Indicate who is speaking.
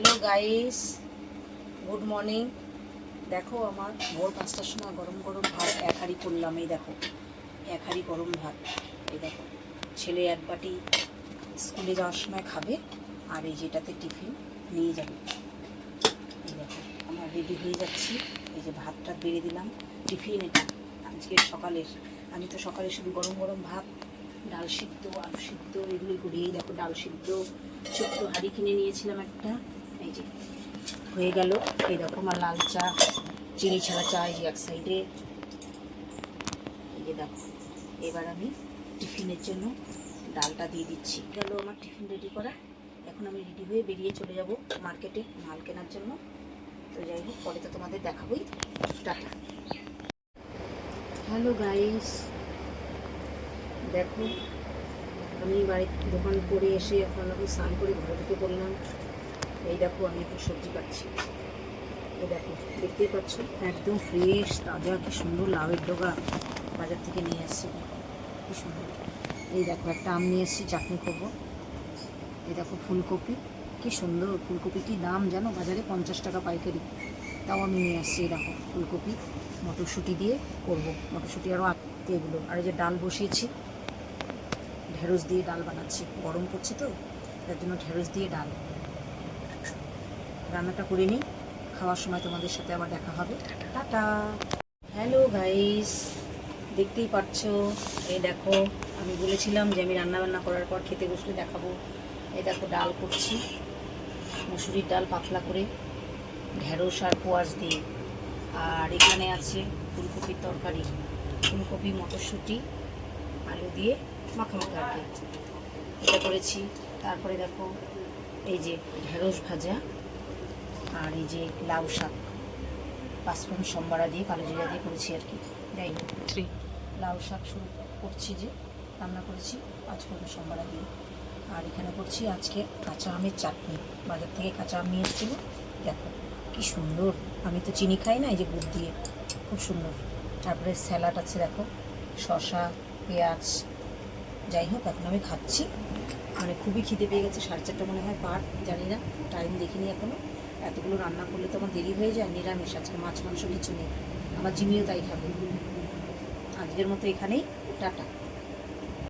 Speaker 1: Hello guys, good morning. দেখো আমার ভোর 5টার সময় গরম গরম ভাত এক হাঁড়ি করলাম। এই দেখো এক হাঁড়ি গরম ভাত। এই দেখো ছেলে এক বাটি স্কুলে যাওয়ার সময় খাবে, আর এই যেটাতে টিফিন নিয়ে যাবে। এই দেখো আমার রেডি হয়ে যাচ্ছি। এই যে ভাতটা বেড়ে দিলাম, টিফিন এটা আজকের সকালের। আমি তো সকালে শুধু গরম গরম ভাত, ডাল সিদ্ধ, আলু সিদ্ধ এগুলোই করি। এই দেখো ডাল সিদ্ধ ছোট্ট হাঁড়ি কিনে নিয়েছিলাম একটা, এই যে হয়ে গেল। এই দেখো আমার লাল চা, চিনি ছাড়া চা এই যে এক সাইডে। এই যে দেখো এবার আমি টিফিনের জন্য ডালটা দিয়ে দিচ্ছি। গেল আমার টিফিন রেডি করা। এখন আমি রেডি হয়ে বেরিয়ে চলে যাব মার্কেটে মাল কেনার জন্য। তো যাই হোক, পরে তো তোমাদের দেখাবোই। টাটা। হ্যালো গাইস, দেখো আমি বাড়ির দোকান করে এসে এখন আমি স্নান করে ঘরে ঢুকে পড়লাম। এই দেখো আমি এখন সবজি কাটছি। এই দেখো দেখতেই পাচ্ছ একদম ফ্রেশ তাজা, কি সুন্দর লাউয়ের ডগা বাজার থেকে নিয়ে আসছি। কি সুন্দর। এই দেখো একটা আম নিয়ে এসেছি, চাটনি করবো। এই দেখো ফুলকপি, কি সুন্দর ফুলকপি, কি দাম জানো বাজারে, 50 টাকা পাইকারি, তাও আমি নিয়ে আসছি। এই দেখো ফুলকপি মটরশুঁটি দিয়ে করবো, মটরশুঁটি আরও এগুলো। আর এই যে ডাল বসিয়েছি, ঢেঁড়স দিয়ে ডাল বানাচ্ছি। গরম করছে তো তার জন্য ঢেঁড়স দিয়ে ডাল। রান্নাটা করে নিই, খাওয়ার সময় তোমাদের সাথে আবার দেখা হবে। টাটা। হ্যালো গাইস, দেখতেই পাচ্ছ এই দেখো আমি বলেছিলাম যে আমি রান্নাবান্না করার পর খেতে বসলে দেখাবো। এই দেখো ডাল করছি, মুসুরির ডাল পাতলা করে, ঢেঁড়স আর কোয়াশ দিয়ে। আর এখানে আছে ফুলকপির তরকারি, ফুলকপি মটরশুঁটি আলু দিয়ে মাখা আর কি, এটা করেছি। তারপরে দেখো এই যে ঢেঁড়স ভাজা, আর এই যে লাউ শাক পাঁচফোড়ন সম্বারা দিয়ে কালো জিরা দিয়ে করেছি আর কি। যাই হোক, লাউ শাক শুরু করছি, যে রান্না করেছি পাঁচফোড়ন সম্বারা দিয়ে। আর এখানে করছি আজকে কাঁচা আমের চাটনি, বাজার থেকে কাঁচা আম নিয়ে এসেছিলো। দেখো কি সুন্দর, আমি তো চিনি খাই না, এই যে গুড় দিয়ে, খুব সুন্দর। তারপরে স্যালাড আছে দেখো, শসা, পেঁয়াজ। যাই হোক এখন আমি খাচ্ছি, মানে খুবই খিদে পেয়ে গেছে। 4:30 মনে হয় পার, জানি না, টাইম দেখিনি এখনও। এতগুলো রান্না করলে তো আমার দেরি হয়ে যায়। নিরামিষ আজকে, মাছ মাংস কিছু নেই। আমার জিমিও তাই খাবে। আজকের মতো এখানেই, টাটা।